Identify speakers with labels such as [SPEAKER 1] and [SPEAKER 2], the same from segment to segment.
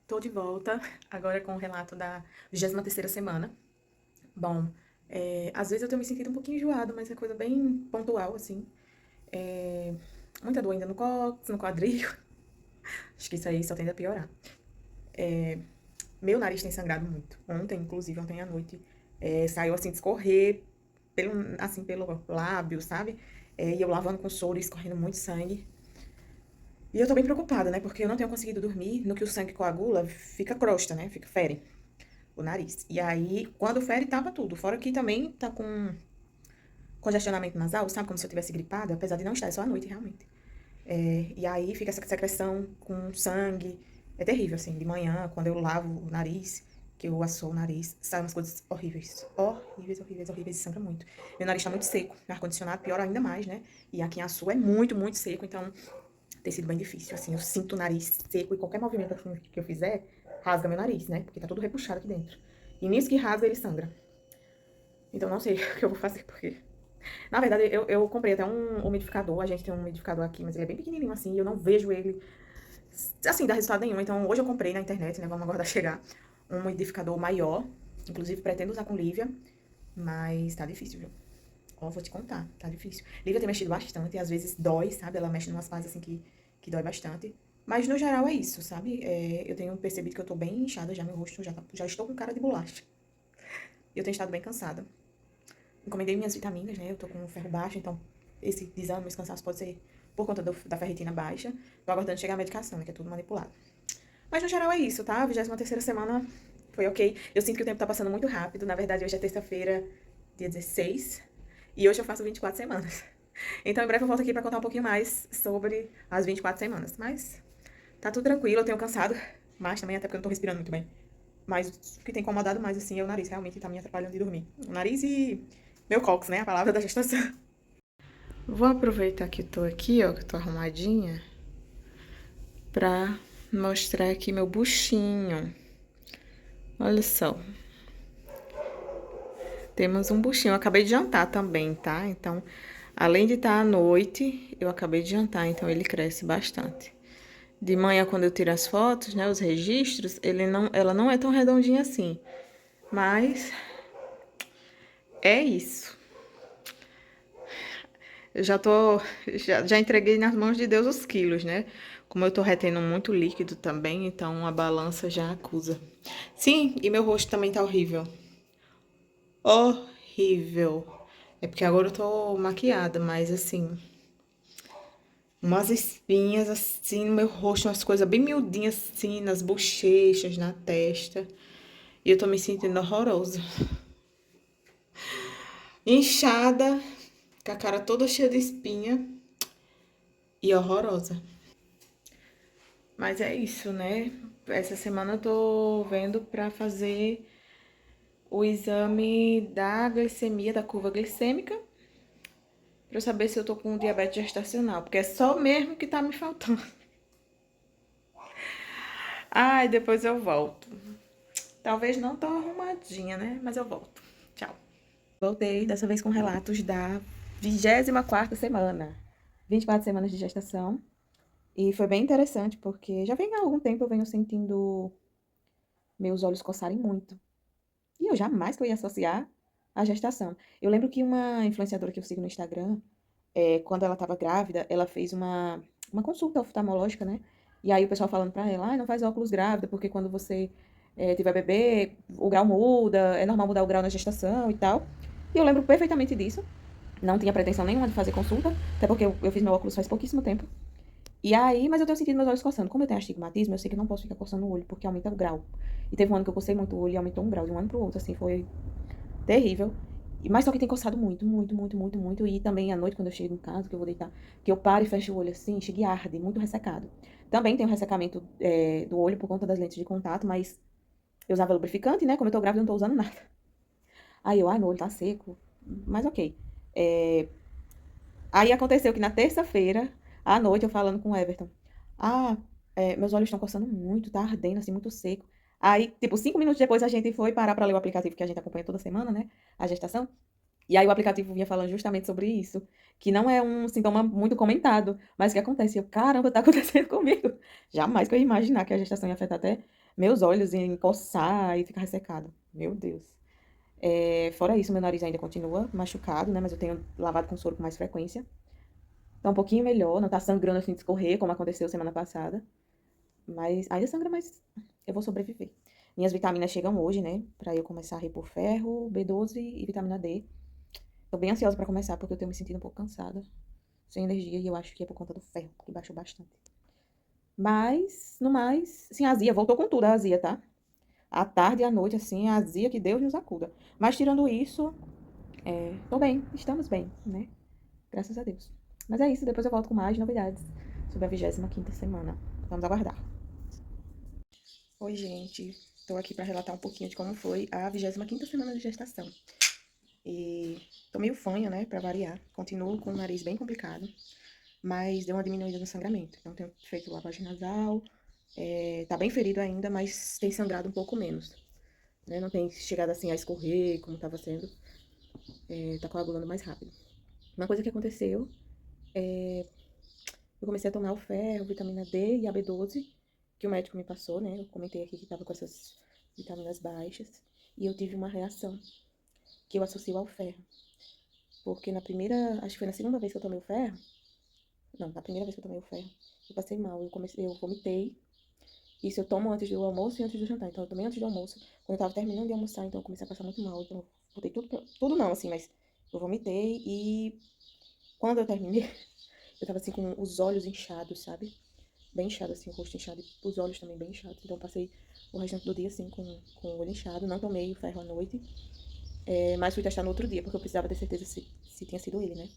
[SPEAKER 1] Tô de volta, agora com o relato da 23ª semana. Bom, às vezes eu tenho me sentido um pouquinho enjoado, mas é coisa bem pontual, assim. É, muita dor ainda no cóccix, no quadril. Acho que isso aí só tende a piorar. Meu nariz tem sangrado muito. Ontem, inclusive, ontem à noite, saiu assim de escorrer pelo lábio, sabe? E eu lavando com soro e escorrendo muito sangue. E eu tô bem preocupada, né? Porque eu não tenho conseguido dormir. No que o sangue coagula, fica crosta, né? Fica fere o nariz. E aí, quando fere, tava tudo. Fora que também tá com congestionamento nasal, sabe? Como se eu tivesse gripada, apesar de não estar, é só à noite, realmente. E aí fica essa secreção com sangue. É terrível, assim. De manhã, quando eu lavo o nariz, que eu assoo o nariz, saem umas coisas horríveis. Horríveis, horríveis, horríveis. E sangra muito. Meu nariz tá muito seco. No ar-condicionado piora ainda mais, né? E aqui em Açu é muito, muito seco, então tem sido bem difícil. Assim, eu sinto o nariz seco e qualquer movimento que eu fizer, rasga meu nariz, né? Porque tá tudo repuxado aqui dentro. E nisso que rasga, ele sangra. Então não sei o que eu vou fazer, porque. Na verdade, eu comprei até um umidificador. A gente tem um umidificador aqui, mas ele é bem pequenininho assim. E eu não vejo ele, assim, dar resultado nenhum. Então hoje eu comprei na internet, né? Vamos aguardar chegar. Um umidificador maior. Inclusive, pretendo usar com Lívia. Mas tá difícil, viu? Ó, vou te contar, tá difícil. Lívia tem mexido bastante. E às vezes dói, sabe? Ela mexe em umas fases assim que dói bastante. Mas no geral é isso, sabe? Eu tenho percebido que eu tô bem inchada já. Meu rosto já estou com cara de bolacha. E eu tenho estado bem cansada. Encomendei minhas vitaminas, né? Eu tô com ferro baixo, então esse desânimo, esse cansaço pode ser por conta da ferritina baixa. Tô aguardando chegar a medicação, né? Que é tudo manipulado. Mas no geral é isso, tá? A 23ª semana foi ok. Eu sinto que o tempo tá passando muito rápido. Na verdade, hoje é terça-feira, dia 16. E hoje eu faço 24 semanas. Então, em breve eu volto aqui pra contar um pouquinho mais sobre as 24 semanas. Mas tá tudo tranquilo, eu tenho cansado mais também, até porque eu não tô respirando muito bem. Mas o que tem incomodado mais, assim, é o nariz. Realmente tá me atrapalhando de dormir. O nariz e meu cóccix, né? A palavra da gestação. Vou aproveitar que tô aqui, ó, que tô arrumadinha, pra mostrar aqui meu buchinho. Olha só. Temos um buchinho. Eu acabei de jantar também, tá? Então, além de estar à noite, eu acabei de jantar, então ele cresce bastante. De manhã, quando eu tiro as fotos, né, os registros, ela não é tão redondinha assim. Mas é isso. Eu já entreguei nas mãos de Deus os quilos, né? Como eu tô retendo muito líquido também, então a balança já acusa. Sim, e meu rosto também tá horrível. Horrível. É porque agora eu tô maquiada, mas assim, umas espinhas assim no meu rosto, umas coisas bem miudinhas assim, nas bochechas, na testa. E eu tô me sentindo horrorosa. Inchada, com a cara toda cheia de espinha e horrorosa. Mas é isso, né? Essa semana eu tô vendo pra fazer o exame da glicemia, da curva glicêmica, pra eu saber se eu tô com diabetes gestacional, porque é só mesmo que tá me faltando. Ai, depois eu volto. Talvez não tão arrumadinha, né? Mas eu volto. Tchau. Voltei, dessa vez com relatos da 24ª semana. 24 semanas de gestação. E foi bem interessante, porque já vem há algum tempo eu venho sentindo meus olhos coçarem muito. E eu jamais que eu ia associar à gestação. Eu lembro que uma influenciadora que eu sigo no Instagram, quando ela estava grávida, ela fez uma consulta oftalmológica, né? E aí o pessoal falando pra ela, não faz óculos grávida, porque quando você tiver bebê, o grau muda, é normal mudar o grau na gestação e tal. E eu lembro perfeitamente disso. Não tinha pretensão nenhuma de fazer consulta, até porque eu fiz meu óculos faz pouquíssimo tempo. E aí, mas eu tenho sentido meus olhos coçando. Como eu tenho astigmatismo, eu sei que eu não posso ficar coçando o olho, porque aumenta o grau. E teve um ano que eu cocei muito o olho e aumentou um grau de um ano pro outro, assim, foi terrível. Mas só que tem coçado muito, muito, muito, muito, muito. E também à noite, quando eu chego em casa, que eu vou deitar, que eu paro e fecho o olho assim, chega e arde, muito ressecado. Também tem um ressecamento do olho por conta das lentes de contato, mas eu usava lubrificante, né? Como eu tô grávida, eu não tô usando nada. Aí eu, ai, meu olho tá seco. Mas ok. É, Aí aconteceu que na terça-feira, à noite, eu falando com o Everton. Ah, meus olhos estão coçando muito, tá ardendo, assim, muito seco. Aí, tipo, 5 minutos depois a gente foi parar pra ler o aplicativo que a gente acompanha toda semana, né? A gestação. E aí o aplicativo vinha falando justamente sobre isso. Que não é um sintoma muito comentado, mas que acontece. Eu, caramba, tá acontecendo comigo. Jamais que eu ia imaginar que a gestação ia afetar até meus olhos em coçar e ficar ressecado. Meu Deus. Fora isso, meu nariz ainda continua machucado, né? Mas eu tenho lavado com soro com mais frequência. Tá um pouquinho melhor, não tá sangrando assim de escorrer, como aconteceu semana passada. Mas ainda sangra, mas eu vou sobreviver. Minhas vitaminas chegam hoje, né? Pra eu começar a repor ferro, B12 e vitamina D. Tô bem ansiosa pra começar, porque eu tenho me sentido um pouco cansada, sem energia, e eu acho que é por conta do ferro, que baixou bastante. Mas, no mais, sim, a azia, voltou com tudo a azia, tá? À tarde e à noite, assim, a azia que Deus nos acuda. Mas tirando isso, tô bem, estamos bem, né? Graças a Deus. Mas é isso, depois eu volto com mais novidades sobre a 25ª semana. Vamos aguardar. Oi, gente. Tô aqui pra relatar um pouquinho de como foi a 25ª semana de gestação. E tô meio fanha, né, pra variar. Continuo com o nariz bem complicado, mas deu uma diminuída no sangramento. Então tenho feito lavagem nasal, tá bem ferido ainda, mas tem sangrado um pouco menos, né? Não tem chegado assim a escorrer como tava sendo, tá coagulando mais rápido. Uma coisa que aconteceu, eu comecei a tomar o ferro, vitamina D e a B12, que o médico me passou, né? Eu comentei aqui que tava com essas vitaminas baixas, e eu tive uma reação que eu associo ao ferro. Porque na primeira, acho que foi na segunda vez que eu tomei o ferro, não, na primeira vez que eu tomei o ferro, eu passei mal, eu vomitei. Isso eu tomo antes do almoço e antes do jantar. Então eu tomei antes do almoço. Quando eu tava terminando de almoçar, então eu comecei a passar muito mal. Então eu botei tudo, tudo não, assim, mas eu vomitei e quando eu terminei, eu tava assim com os olhos inchados, sabe? Bem inchado, assim, o rosto inchado e os olhos também bem inchados. Então eu passei o restante do dia assim com o olho inchado. Não tomei o ferro à noite, mas fui testar no outro dia, porque eu precisava ter certeza se tinha sido ele, né?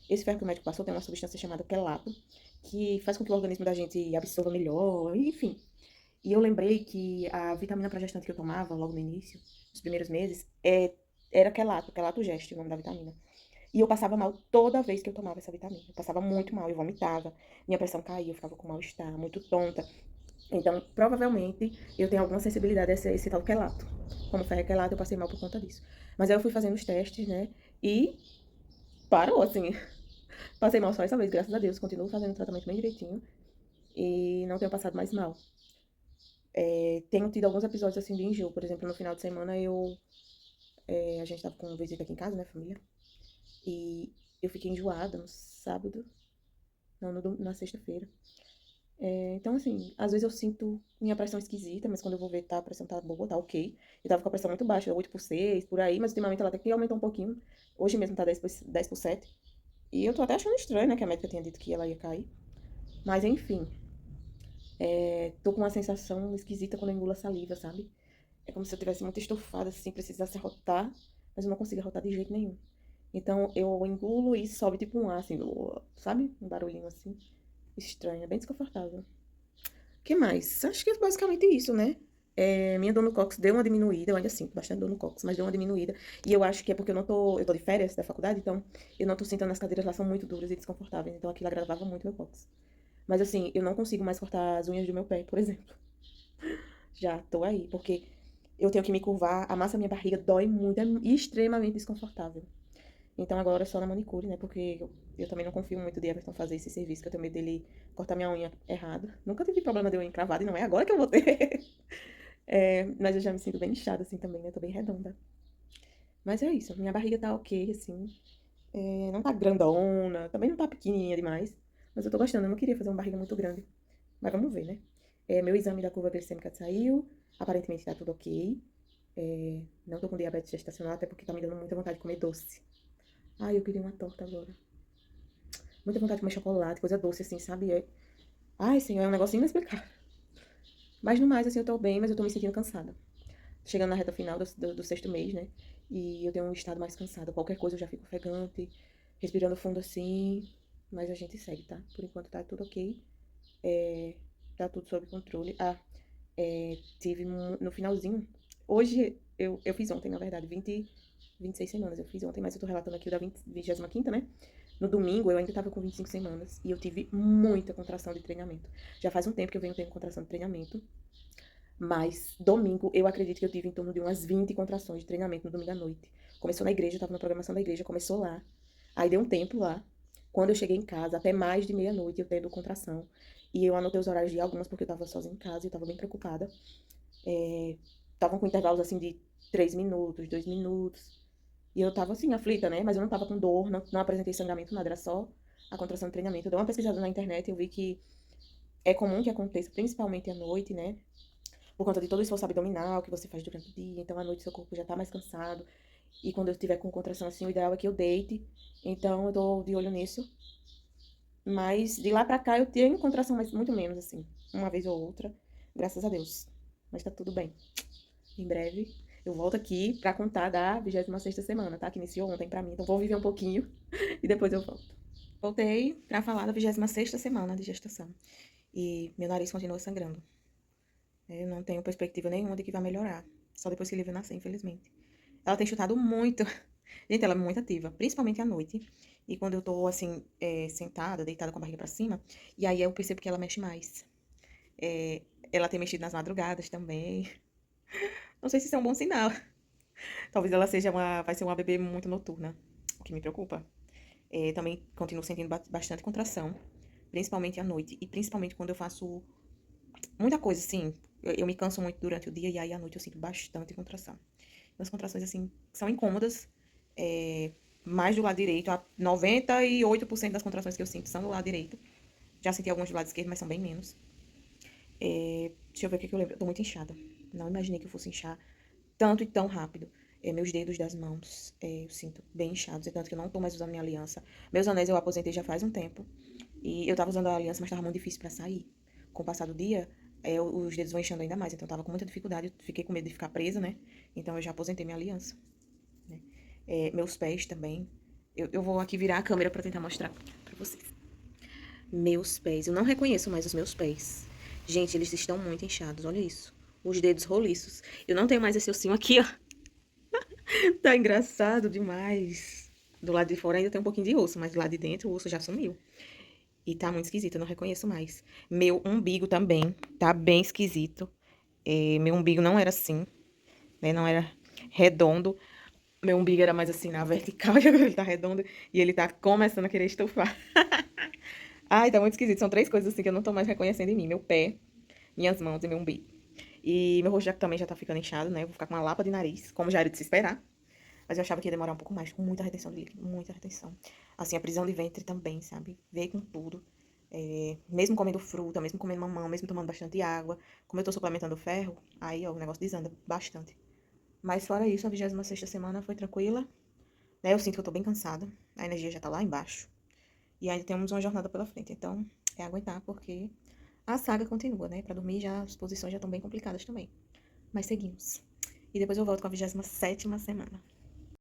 [SPEAKER 1] Esse ferro que o médico passou tem uma substância chamada quelato, que faz com que o organismo da gente absorva melhor, enfim. E eu lembrei que a vitamina para gestante que eu tomava logo no início, nos primeiros meses, era quelato, quelato geste, o nome da vitamina. E eu passava mal toda vez que eu tomava essa vitamina. Eu passava muito mal, eu vomitava, minha pressão caía, eu ficava com mal-estar, muito tonta. Então, provavelmente, eu tenho alguma sensibilidade a esse tal quelato. Como ferro é quelato, eu passei mal por conta disso. Mas aí eu fui fazendo os testes, né? E parou, assim. Passei mal só essa vez, graças a Deus. Continuo fazendo o tratamento bem direitinho. E não tenho passado mais mal. Tenho tido alguns episódios assim de enjoo. Por exemplo, no final de semana a gente tava com visita aqui em casa, né, família? E eu fiquei enjoada no sábado, não, na sexta-feira. Então, assim, às vezes eu sinto minha pressão esquisita, mas quando eu vou ver, a pressão tá boa, tá ok. Eu tava com a pressão muito baixa, 8/6, por aí, mas ultimamente ela até que aumentou um pouquinho. Hoje mesmo tá 10/7. E eu tô até achando estranho, né, que a médica tinha dito que ela ia cair. Mas enfim, tô com uma sensação esquisita quando eu engulo a saliva, sabe? É como se eu tivesse muito estufada, assim, precisasse arrotar, mas eu não consigo arrotar de jeito nenhum. Então eu engulo e sobe tipo um ar, assim, sabe? Um barulhinho assim. Estranho, é bem desconfortável. O que mais? Acho que é basicamente isso, né? Minha dor no cóccix deu uma diminuída, eu ainda sinto bastante dor no cóccix, mas deu uma diminuída. E eu acho que é porque eu tô de férias da faculdade, então eu não tô sentindo as cadeiras lá são muito duras e desconfortáveis, então aquilo agravava muito meu cóccix. Mas assim, eu não consigo mais cortar as unhas do meu pé, por exemplo. Já tô aí, porque eu tenho que me curvar, a massa da minha barriga dói muito, é extremamente desconfortável. Então agora é só na manicure, né? Porque eu também não confio muito de Everton fazer esse serviço, que eu tenho medo dele cortar minha unha errado. Nunca tive problema de unha encravada e não é agora que eu vou ter. Mas eu já me sinto bem inchada assim também, né? Tô bem redonda. Mas é isso, minha barriga tá ok, assim. Não tá grandona, também não tá pequenininha demais. Mas eu tô gostando, eu não queria fazer uma barriga muito grande. Mas vamos ver, né? Meu exame da curva glicêmica saiu, aparentemente tá tudo ok. Não tô com diabetes gestacional, até porque tá me dando muita vontade de comer doce. Ai, eu queria uma torta agora. Muita vontade de comer chocolate, coisa doce assim, sabe? Ai, senhor, é um negócio inexplicável. Mas no mais, assim, eu tô bem, mas eu tô me sentindo cansada. Chegando na reta final do sexto mês, né? E eu tenho um estado mais cansado. Qualquer coisa eu já fico ofegante, respirando fundo assim. Mas a gente segue, tá? Por enquanto tá tudo ok. Tá tudo sob controle. Tive no finalzinho. Hoje, eu fiz ontem, na verdade, 26 semanas. Eu fiz ontem, mas eu tô relatando aqui o da 25ª, né? No domingo, eu ainda tava com 25 semanas. E eu tive muita contração de treinamento. Já faz um tempo que eu venho tendo contração de treinamento. Mas domingo, eu acredito que eu tive em torno de umas 20 contrações de treinamento no domingo à noite. Começou na igreja, eu tava na programação da igreja, começou lá. Aí deu um tempo lá. Quando eu cheguei em casa, até mais de meia-noite eu tendo contração. E eu anotei os horários de algumas porque eu tava sozinha em casa e eu tava bem preocupada. Estavam com intervalos, assim, de 3 minutos, 2 minutos. E eu tava, assim, aflita, né? Mas eu não tava com dor, não apresentei sangramento, nada, era só a contração do treinamento. Eu dei uma pesquisada na internet e eu vi que é comum que aconteça, principalmente à noite, né? Por conta de todo o esforço abdominal que você faz durante o dia. Então, à noite, seu corpo já tá mais cansado. E quando eu estiver com contração assim, o ideal é que eu deite. Então, eu tô de olho nisso. Mas de lá pra cá eu tenho contração, mas muito menos, assim. Uma vez ou outra. Graças a Deus. Mas tá tudo bem. Em breve eu volto aqui pra contar da 26ª semana, tá? Que iniciou ontem pra mim. Então vou viver um pouquinho e depois eu volto. Voltei pra falar da 26ª semana de gestação. E meu nariz continua sangrando. Eu não tenho perspectiva nenhuma de que vai melhorar. Só depois que ele vai nascer, infelizmente. Ela tem chutado muito. Gente, ela é muito ativa, principalmente à noite. E quando eu tô, assim, sentada, deitada com a barriga pra cima, e aí eu percebo que ela mexe mais. É, ela tem mexido nas madrugadas também. Não sei se isso é um bom sinal. Talvez ela vai ser uma bebê muito noturna, o que me preocupa. Também continuo sentindo bastante contração, principalmente à noite. E principalmente quando eu faço muita coisa, assim. Eu me canso muito durante o dia e aí à noite eu sinto bastante contração. As contrações, assim, são incômodas. Mais do lado direito. 98% das contrações que eu sinto são do lado direito. Já senti algumas do lado esquerdo, mas são bem menos. Deixa eu ver o que eu lembro. Eu tô muito inchada. Não imaginei que eu fosse inchar tanto e tão rápido. Meus dedos das mãos, eu sinto bem inchados. É tanto que eu não tô mais usando minha aliança. Meus anéis eu aposentei já faz um tempo. E eu tava usando a aliança, mas tava muito difícil pra sair. Com o passar do dia, os dedos vão inchando ainda mais. Então eu tava com muita dificuldade. Eu fiquei com medo de ficar presa, né? Então eu já aposentei minha aliança. Né? Meus pés também. Eu vou aqui virar a câmera pra tentar mostrar pra vocês. Meus pés. Eu não reconheço mais os meus pés. Gente, eles estão muito inchados. Olha isso. Os dedos roliços. Eu não tenho mais esse ossinho aqui, ó. Tá engraçado demais. Do lado de fora ainda tem um pouquinho de osso, mas do lado de dentro o osso já sumiu. E tá muito esquisito, eu não reconheço mais. Meu umbigo também tá bem esquisito. Meu umbigo não era assim, né? Não era redondo. Meu umbigo era mais assim na vertical e agora ele tá redondo e ele tá começando a querer estufar. Ai, tá muito esquisito. São três coisas assim que eu não tô mais reconhecendo em mim: meu pé, minhas mãos e meu umbigo. E meu rosto também já tá ficando inchado, né? Eu vou ficar com uma lapa de nariz, como já era de se esperar. Mas eu achava que ia demorar um pouco mais, com muita retenção de líquido, muita retenção. Assim, a prisão de ventre também, sabe? Veio com tudo. Mesmo comendo fruta, mesmo comendo mamão, mesmo tomando bastante água. Como eu tô suplementando ferro, aí, ó, o negócio desanda bastante. Mas fora isso, a 26ª semana foi tranquila, né? Eu sinto que eu tô bem cansada. A energia já tá lá embaixo. E ainda temos uma jornada pela frente. Então, é aguentar, porque a saga continua, né? Pra dormir, já as posições já estão bem complicadas também. Mas seguimos. E depois eu volto com a 27ª semana.